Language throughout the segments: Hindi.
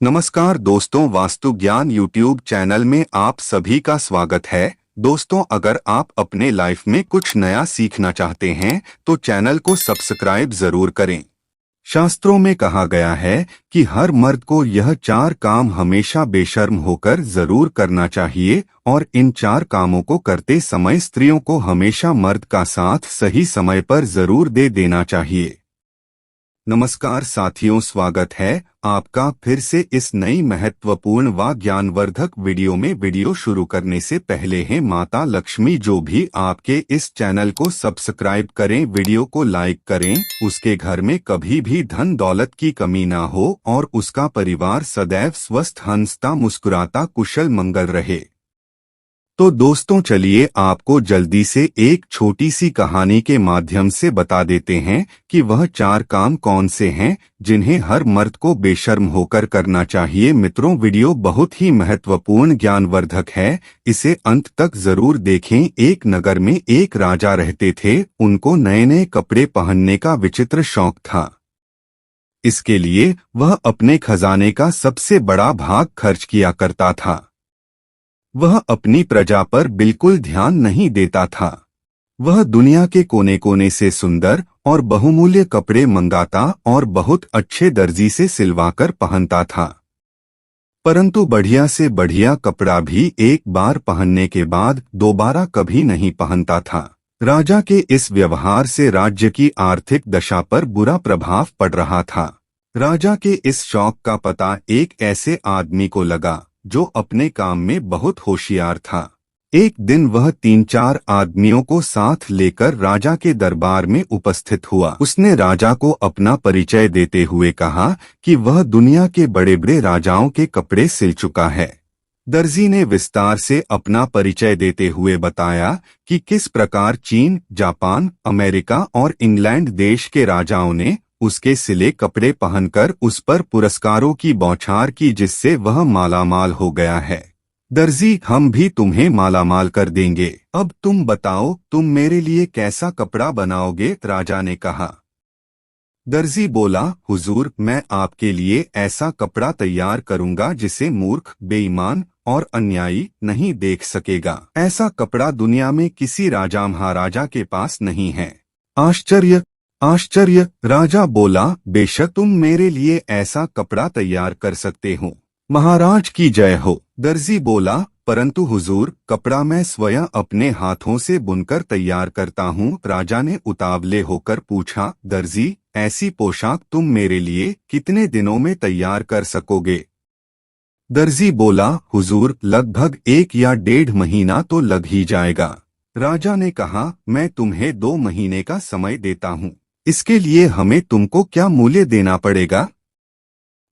नमस्कार दोस्तों, वास्तु ज्ञान यूट्यूब चैनल में आप सभी का स्वागत है। दोस्तों, अगर आप अपने लाइफ में कुछ नया सीखना चाहते हैं तो चैनल को सब्सक्राइब जरूर करें। शास्त्रों में कहा गया है कि हर मर्द को यह 4 काम हमेशा बेशर्म होकर जरूर करना चाहिए और इन 4 कामों को करते समय स्त्रियों को हमेशा मर्द का साथ सही समय पर जरूर दे देना चाहिए। नमस्कार साथियों, स्वागत है आपका फिर से इस नई महत्वपूर्ण व ज्ञानवर्धक वीडियो में। वीडियो शुरू करने से पहले है माता लक्ष्मी जो भी आपके इस चैनल को सब्सक्राइब करें, वीडियो को लाइक करें, उसके घर में कभी भी धन दौलत की कमी ना हो और उसका परिवार सदैव स्वस्थ हंसता मुस्कुराता कुशल मंगल रहे। तो दोस्तों, चलिए आपको जल्दी से एक छोटी सी कहानी के माध्यम से बता देते हैं कि वह 4 काम कौन से हैं जिन्हें हर मर्द को बेशर्म होकर करना चाहिए। मित्रों, वीडियो बहुत ही महत्वपूर्ण ज्ञानवर्धक है, इसे अंत तक जरूर देखें। एक नगर में एक राजा रहते थे। उनको नए नए कपड़े पहनने का विचित्र शौक था। इसके लिए वह अपने खजाने का सबसे बड़ा भाग खर्च किया करता था। वह अपनी प्रजा पर बिल्कुल ध्यान नहीं देता था। वह दुनिया के कोने कोने से सुंदर और बहुमूल्य कपड़े मंगाता और बहुत अच्छे दर्जी से सिलवाकर पहनता था, परंतु बढ़िया से बढ़िया कपड़ा भी एक बार पहनने के बाद दोबारा कभी नहीं पहनता था। राजा के इस व्यवहार से राज्य की आर्थिक दशा पर बुरा प्रभाव पड़ रहा था। राजा के इस शौक का पता एक ऐसे आदमी को लगा जो अपने काम में बहुत होशियार था। एक दिन वह 3-4 आदमियों को साथ लेकर राजा के दरबार में उपस्थित हुआ। उसने राजा को अपना परिचय देते हुए कहा कि वह दुनिया के बड़े बड़े राजाओं के कपड़े सिल चुका है। दर्जी ने विस्तार से अपना परिचय देते हुए बताया कि किस प्रकार चीन, जापान, अमेरिका और इंग्लैंड देश के राजाओं ने उसके सिले कपड़े पहनकर उस पर पुरस्कारों की बौछार की, जिससे वह मालामाल हो गया है। दर्जी, हम भी तुम्हें मालामाल कर देंगे। अब तुम बताओ, तुम मेरे लिए कैसा कपड़ा बनाओगे? राजा ने कहा। दर्जी बोला, हुजूर, मैं आपके लिए ऐसा कपड़ा तैयार करूंगा जिसे मूर्ख, बेईमान और अन्यायी नहीं देख सकेगा। ऐसा कपड़ा दुनिया में किसी राजा महाराजा के पास नहीं है। आश्चर्य आश्चर्य! राजा बोला, बेशक तुम मेरे लिए ऐसा कपड़ा तैयार कर सकते हो। महाराज की जय हो। दर्जी बोला, परंतु हुजूर, कपड़ा मैं स्वयं अपने हाथों से बुनकर तैयार करता हूँ। राजा ने उतावले होकर पूछा, दर्जी, ऐसी पोशाक तुम मेरे लिए कितने दिनों में तैयार कर सकोगे? दर्जी बोला, हुजूर, लगभग 1 या 1.5 महीना तो लग ही जाएगा। राजा ने कहा, मैं तुम्हें 2 महीने का समय देता हूँ। इसके लिए हमें तुमको क्या मूल्य देना पड़ेगा?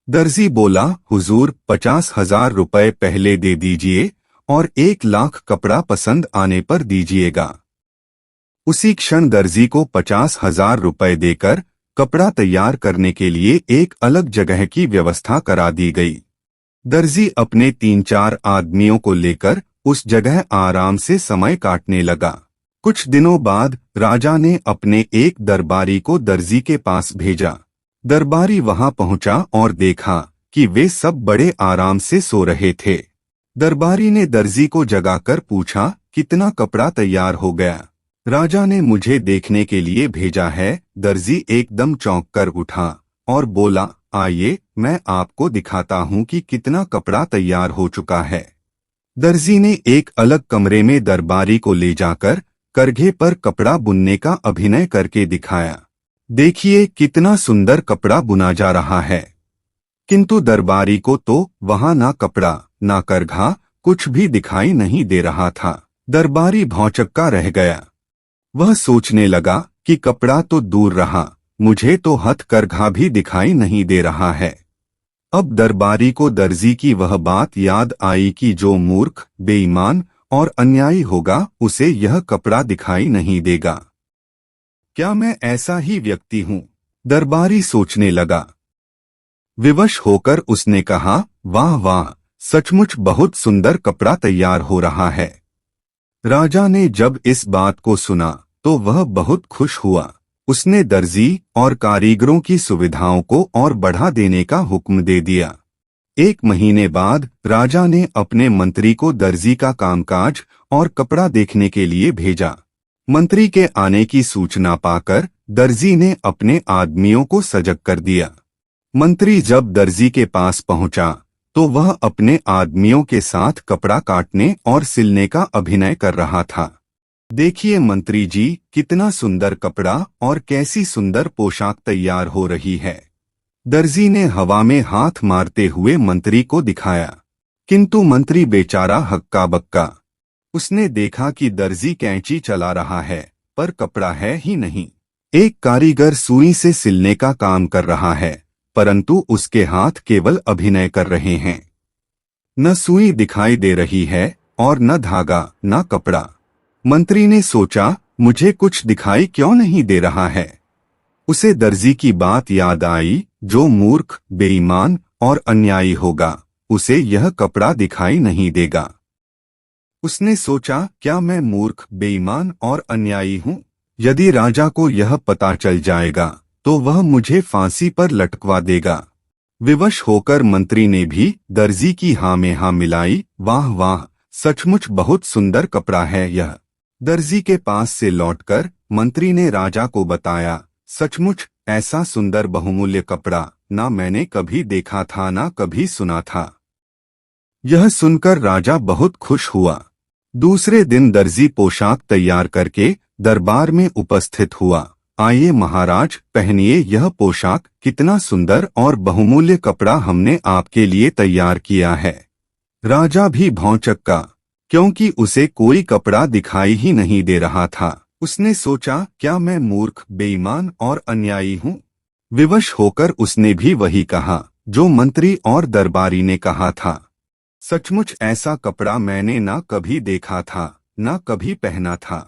दर्जी बोला, हुजूर, 50,000 रुपए पहले दे दीजिए और 1 लाख कपड़ा पसंद आने पर दीजिएगा। उसी क्षण दर्जी को 50,000 रुपए देकर कपड़ा तैयार करने के लिए एक अलग जगह की व्यवस्था करा दी गई। दर्जी अपने 3-4 आदमियों को लेकर उस जगह आराम से समय काटने लगा। कुछ दिनों बाद राजा ने अपने एक दरबारी को दर्जी के पास भेजा। दरबारी वहां पहुंचा और देखा कि वे सब बड़े आराम से सो रहे थे। दरबारी ने दर्जी को जगाकर पूछा, कितना कपड़ा तैयार हो गया? राजा ने मुझे देखने के लिए भेजा है। दर्जी एकदम चौंक कर उठा और बोला, आइए, मैं आपको दिखाता हूं कि कितना कपड़ा तैयार हो चुका है। दर्जी ने एक अलग कमरे में दरबारी को ले जाकर करघे पर कपड़ा बुनने का अभिनय करके दिखाया। देखिए, कितना सुंदर कपड़ा बुना जा रहा है। किंतु दरबारी को तो वहां ना कपड़ा, ना करघा, कुछ भी दिखाई नहीं दे रहा था। दरबारी भौंचक्का रह गया। वह सोचने लगा कि कपड़ा तो दूर रहा, मुझे तो हथकरघा भी दिखाई नहीं दे रहा है। अब दरबारी को दर्जी की वह बात याद आई कि जो मूर्ख, बेईमान और अन्यायी होगा उसे यह कपड़ा दिखाई नहीं देगा। क्या मैं ऐसा ही व्यक्ति हूँ? दरबारी सोचने लगा। विवश होकर उसने कहा, वाह वाह, सचमुच बहुत सुंदर कपड़ा तैयार हो रहा है। राजा ने जब इस बात को सुना तो वह बहुत खुश हुआ। उसने दर्जी और कारीगरों की सुविधाओं को और बढ़ा देने का हुक्म दे दिया। एक महीने बाद राजा ने अपने मंत्री को दर्जी का कामकाज और कपड़ा देखने के लिए भेजा। मंत्री के आने की सूचना पाकर दर्जी ने अपने आदमियों को सजग कर दिया। मंत्री जब दर्जी के पास पहुंचा तो वह अपने आदमियों के साथ कपड़ा काटने और सिलने का अभिनय कर रहा था। देखिए मंत्री जी, कितना सुंदर कपड़ा और कैसी सुंदर पोशाक तैयार हो रही है। दर्जी ने हवा में हाथ मारते हुए मंत्री को दिखाया, किंतु मंत्री बेचारा हक्का बक्का। उसने देखा कि दर्जी कैंची चला रहा है पर कपड़ा है ही नहीं। एक कारीगर सुई से सिलने का काम कर रहा है परंतु उसके हाथ केवल अभिनय कर रहे हैं। न सुई दिखाई दे रही है और न धागा न कपड़ा। मंत्री ने सोचा, मुझे कुछ दिखाई क्यों नहीं दे रहा है। उसे दर्जी की बात याद आई, जो मूर्ख, बेईमान और अन्यायी होगा उसे यह कपड़ा दिखाई नहीं देगा। उसने सोचा, क्या मैं मूर्ख, बेईमान और अन्यायी हूँ? यदि राजा को यह पता चल जाएगा तो वह मुझे फांसी पर लटकवा देगा। विवश होकर मंत्री ने भी दर्जी की हाँ में हाँ मिलाई। वाह वाह, सचमुच बहुत सुंदर कपड़ा है यह। दर्जी के पास से लौटकर मंत्री ने राजा को बताया, सचमुच ऐसा सुंदर बहुमूल्य कपड़ा ना मैंने कभी देखा था ना कभी सुना था। यह सुनकर राजा बहुत खुश हुआ। दूसरे दिन दर्जी पोशाक तैयार करके दरबार में उपस्थित हुआ। आइए महाराज, पहनिए यह पोशाक, कितना सुंदर और बहुमूल्य कपड़ा हमने आपके लिए तैयार किया है। राजा भी भौंचक्का, क्योंकि उसे कोई कपड़ा दिखाई ही नहीं दे रहा था। उसने सोचा, क्या मैं मूर्ख, बेईमान और अन्यायी हूँ? विवश होकर उसने भी वही कहा जो मंत्री और दरबारी ने कहा था। सचमुच ऐसा कपड़ा मैंने ना कभी देखा था ना कभी पहना था।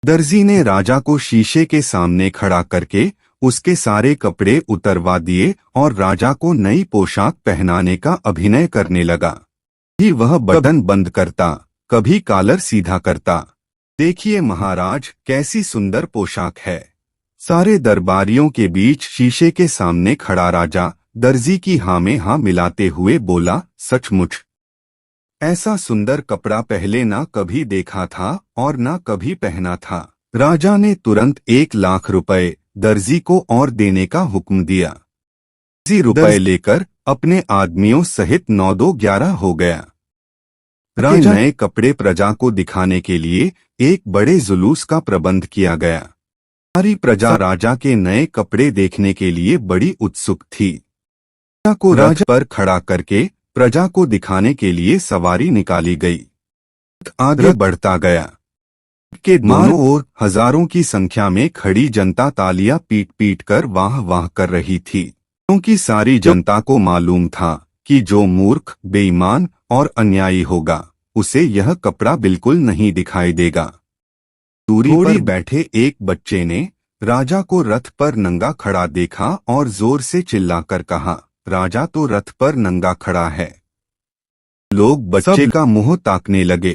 दर्जी ने राजा को शीशे के सामने खड़ा करके उसके सारे कपड़े उतरवा दिए और राजा को नई पोशाक पहनाने का अभिनय करने लगा। ही वह बटन बंद करता, कभी कॉलर सीधा करता। देखिए महाराज, कैसी सुंदर पोशाक है। सारे दरबारियों के बीच शीशे के सामने खड़ा राजा दर्जी की हाँ में हाँ मिलाते हुए बोला, सचमुच ऐसा सुंदर कपड़ा पहले ना कभी देखा था और ना कभी पहना था। राजा ने तुरंत 1 लाख रुपए दर्जी को और देने का हुक्म दिया। दर्जी रुपए लेकर अपने आदमियों सहित 9-2-11 हो गया। राजा नए कपड़े प्रजा को दिखाने के लिए एक बड़े जुलूस का प्रबंध किया गया। सारी प्रजा राजा के नए कपड़े देखने के लिए बड़ी उत्सुक थी। राजा को रथ पर खड़ा करके प्रजा को दिखाने के लिए सवारी निकाली गई। आगे बढ़ता गया। के दोनों ओर हजारों की संख्या में खड़ी जनता तालियां पीट पीट कर वाह वाह कर रही थी, क्योंकि सारी जनता को मालूम था कि जो मूर्ख, बेईमान और अन्यायी होगा उसे यह कपड़ा बिल्कुल नहीं दिखाई देगा। दूरी पर बैठे एक बच्चे ने राजा को रथ पर नंगा खड़ा देखा और जोर से चिल्लाकर कहा, राजा तो रथ पर नंगा खड़ा है। लोग बच्चे का मुंह ताकने लगे।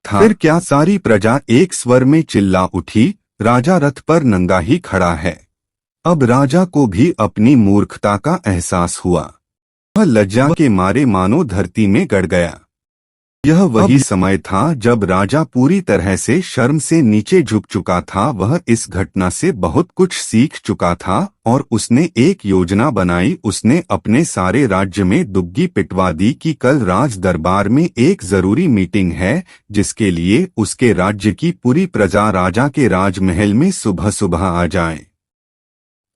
फिर क्या सारी प्रजा एक स्वर में चिल्ला उठी, राजा रथ पर नंगा ही खड़ा है। अब राजा को भी अपनी मूर्खता का एहसास हुआ। वह लज्जा के मारे मानो धरती में गड़ गया। यह वही समय था जब राजा पूरी तरह से शर्म से नीचे झुक चुका था। वह इस घटना से बहुत कुछ सीख चुका था और उसने एक योजना बनाई। उसने अपने सारे राज्य में दुग्गी पिटवा दी कि कल राज दरबार में एक जरूरी मीटिंग है, जिसके लिए उसके राज्य की पूरी प्रजा राजा के राजमहल में सुबह सुबह आ जाए।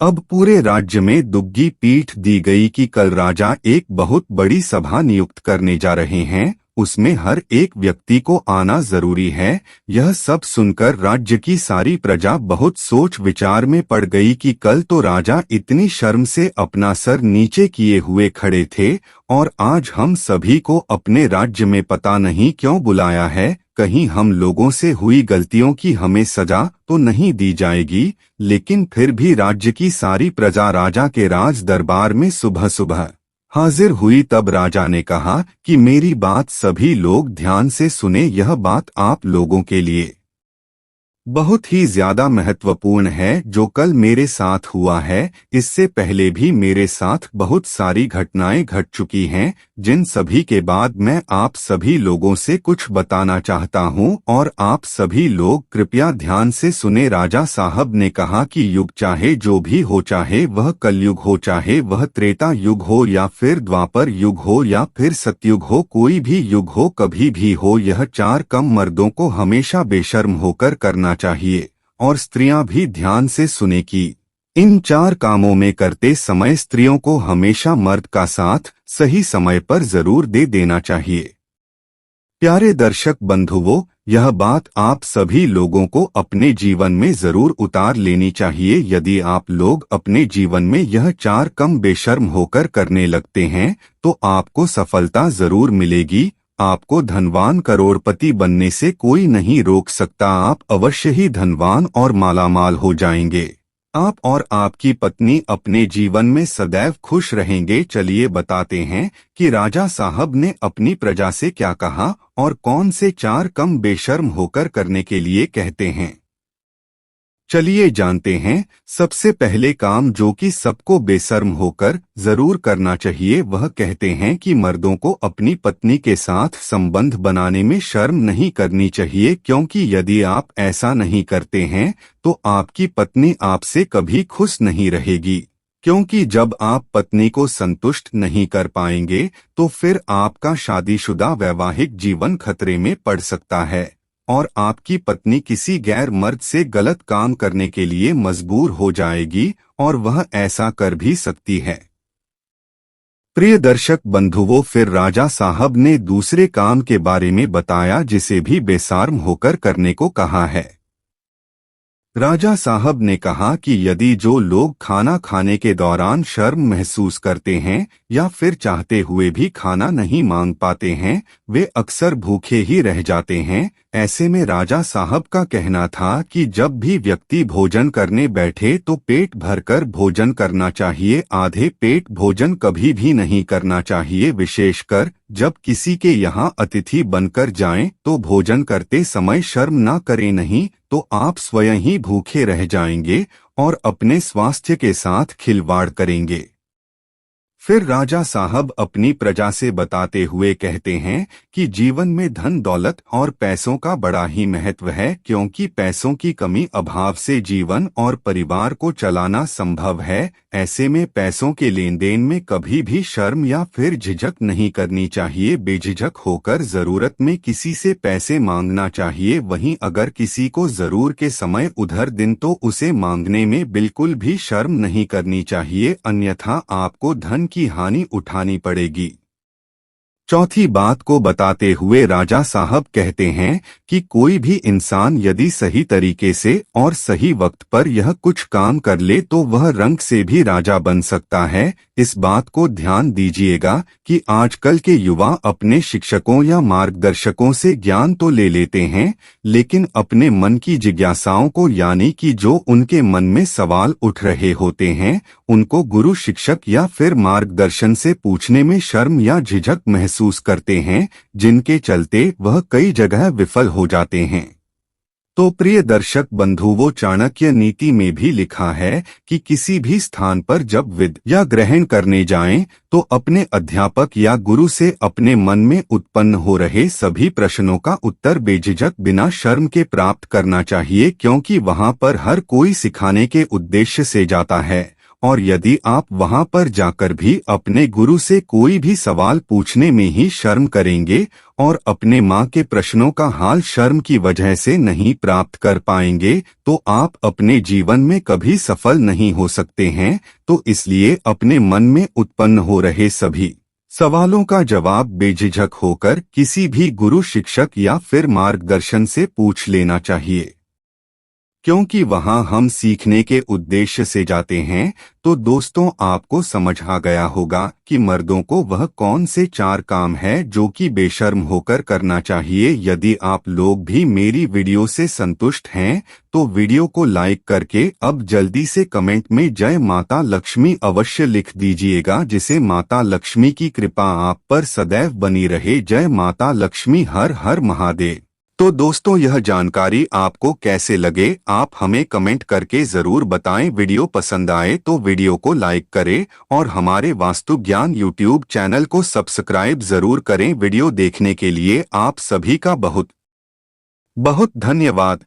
अब पूरे राज्य में दुग्गी पीट दी गई कि कल राजा एक बहुत बड़ी सभा नियुक्त करने जा रहे हैं, उसमें हर एक व्यक्ति को आना जरूरी है। यह सब सुनकर राज्य की सारी प्रजा बहुत सोच विचार में पड़ गई कि कल तो राजा इतनी शर्म से अपना सर नीचे किए हुए खड़े थे और आज हम सभी को अपने राज्य में पता नहीं क्यों बुलाया है। कहीं हम लोगों से हुई गलतियों की हमें सजा तो नहीं दी जाएगी। लेकिन फिर भी राज्य की सारी प्रजा राजा के राज दरबार में सुबह सुबह हाजिर हुई। तब राजा ने कहा कि मेरी बात सभी लोग ध्यान से सुने, यह बात आप लोगों के लिए बहुत ही ज्यादा महत्वपूर्ण है जो कल मेरे साथ हुआ है। इससे पहले भी मेरे साथ बहुत सारी घटनाएं घट चुकी हैं, जिन सभी के बाद मैं आप सभी लोगों से कुछ बताना चाहता हूं और आप सभी लोग कृपया ध्यान से सुने। राजा साहब ने कहा कि युग चाहे जो भी हो, चाहे वह कलयुग हो, चाहे वह त्रेता युग हो या फिर द्वापर युग हो या फिर सतयुग हो, कोई भी युग हो, कभी भी हो, यह चार काम मर्दों को हमेशा बेशर्म होकर करना चाहिए। और स्त्रियां भी ध्यान से सुने कि इन चार कामों में करते समय स्त्रियों को हमेशा मर्द का साथ सही समय पर जरूर दे देना चाहिए। प्यारे दर्शक बंधुओं, यह बात आप सभी लोगों को अपने जीवन में जरूर उतार लेनी चाहिए। यदि आप लोग अपने जीवन में यह चार काम बेशर्म होकर करने लगते हैं तो आपको सफलता जरूर मिलेगी। आपको धनवान करोड़पति बनने से कोई नहीं रोक सकता। आप अवश्य ही धनवान और मालामाल हो जाएंगे। आप और आपकी पत्नी अपने जीवन में सदैव खुश रहेंगे। चलिए बताते हैं कि राजा साहब ने अपनी प्रजा से क्या कहा और कौन से चार काम बेशर्म होकर करने के लिए कहते हैं। चलिए जानते हैं। सबसे पहले काम जो कि सबको बेशर्म होकर जरूर करना चाहिए, वह कहते हैं कि मर्दों को अपनी पत्नी के साथ संबंध बनाने में शर्म नहीं करनी चाहिए, क्योंकि यदि आप ऐसा नहीं करते हैं तो आपकी पत्नी आपसे कभी खुश नहीं रहेगी। क्योंकि जब आप पत्नी को संतुष्ट नहीं कर पाएंगे तो फिर आपका शादीशुदा वैवाहिक जीवन खतरे में पड़ सकता है और आपकी पत्नी किसी गैर मर्द से गलत काम करने के लिए मजबूर हो जाएगी और वह ऐसा कर भी सकती है। प्रिय दर्शक बंधुओं, फिर राजा साहब ने दूसरे काम के बारे में बताया जिसे भी बेशर्म होकर करने को कहा है। राजा साहब ने कहा कि यदि जो लोग खाना खाने के दौरान शर्म महसूस करते हैं या फिर चाहते हुए भी खाना नहीं मांग पाते हैं, वे अक्सर भूखे ही रह जाते हैं। ऐसे में राजा साहब का कहना था कि जब भी व्यक्ति भोजन करने बैठे तो पेट भरकर भोजन करना चाहिए। आधे पेट भोजन कभी भी नहीं करना चाहिए। विशेषकर जब किसी के यहाँ अतिथि बनकर जाएं तो भोजन करते समय शर्म ना करें, नहीं तो आप स्वयं ही भूखे रह जाएंगे और अपने स्वास्थ्य के साथ खिलवाड़ करेंगे। फिर राजा साहब अपनी प्रजा से बताते हुए कहते हैं कि जीवन में धन दौलत और पैसों का बड़ा ही महत्व है, क्योंकि पैसों की कमी अभाव से जीवन और परिवार को चलाना संभव है। ऐसे में पैसों के लेन देन में कभी भी शर्म या फिर झिझक नहीं करनी चाहिए। बेझिझक होकर जरूरत में किसी से पैसे मांगना चाहिए। वहीं अगर किसी को जरूर के समय उधर दिन तो उसे मांगने में बिल्कुल भी शर्म नहीं करनी चाहिए, अन्यथा आपको धन की हानि उठानी पड़ेगी। चौथी बात को बताते हुए राजा साहब कहते हैं कि कोई भी इंसान यदि सही तरीके से और सही वक्त पर यह कुछ काम कर ले तो वह रंग से भी राजा बन सकता है। इस बात को ध्यान दीजिएगा कि आजकल के युवा अपने शिक्षकों या मार्गदर्शकों से ज्ञान तो ले लेते हैं, लेकिन अपने मन की जिज्ञासाओं को, यानी कि जो उनके मन में सवाल उठ रहे होते हैं, उनको गुरु शिक्षक या फिर मार्गदर्शन से पूछने में शर्म या झिझक महसूस करते हैं, जिनके चलते वह कई जगह विफल हो जाते हैं। तो प्रिय दर्शक बंधुओं, चाणक्य नीति में भी लिखा है कि किसी भी स्थान पर जब विद्या ग्रहण करने जाएं तो अपने अध्यापक या गुरु से अपने मन में उत्पन्न हो रहे सभी प्रश्नों का उत्तर बेझिझक बिना शर्म के प्राप्त करना चाहिए, क्योंकि वहां पर हर कोई सिखाने के उद्देश्य से जाता है। और यदि आप वहां पर जाकर भी अपने गुरु से कोई भी सवाल पूछने में ही शर्म करेंगे और अपने माँ के प्रश्नों का हाल शर्म की वजह से नहीं प्राप्त कर पाएंगे तो आप अपने जीवन में कभी सफल नहीं हो सकते हैं। तो इसलिए अपने मन में उत्पन्न हो रहे सभी सवालों का जवाब बेझिझक होकर किसी भी गुरु शिक्षक या फिर मार्गदर्शन से पूछ लेना चाहिए, क्योंकि वहां हम सीखने के उद्देश्य से जाते हैं। तो दोस्तों, आपको समझ आ गया होगा कि मर्दों को वह कौन से चार काम है जो कि बेशर्म होकर करना चाहिए। यदि आप लोग भी मेरी वीडियो से संतुष्ट हैं तो वीडियो को लाइक करके अब जल्दी से कमेंट में जय माता लक्ष्मी अवश्य लिख दीजिएगा, जिसे माता लक्ष्मी की कृपा आप पर सदैव बनी रहे। जय माता लक्ष्मी। हर हर महादेव। तो दोस्तों, यह जानकारी आपको कैसे लगे, आप हमें कमेंट करके जरूर बताएं। वीडियो पसंद आए तो वीडियो को लाइक करें और हमारे वास्तु ज्ञान यूट्यूब चैनल को सब्सक्राइब जरूर करें। वीडियो देखने के लिए आप सभी का बहुत बहुत धन्यवाद।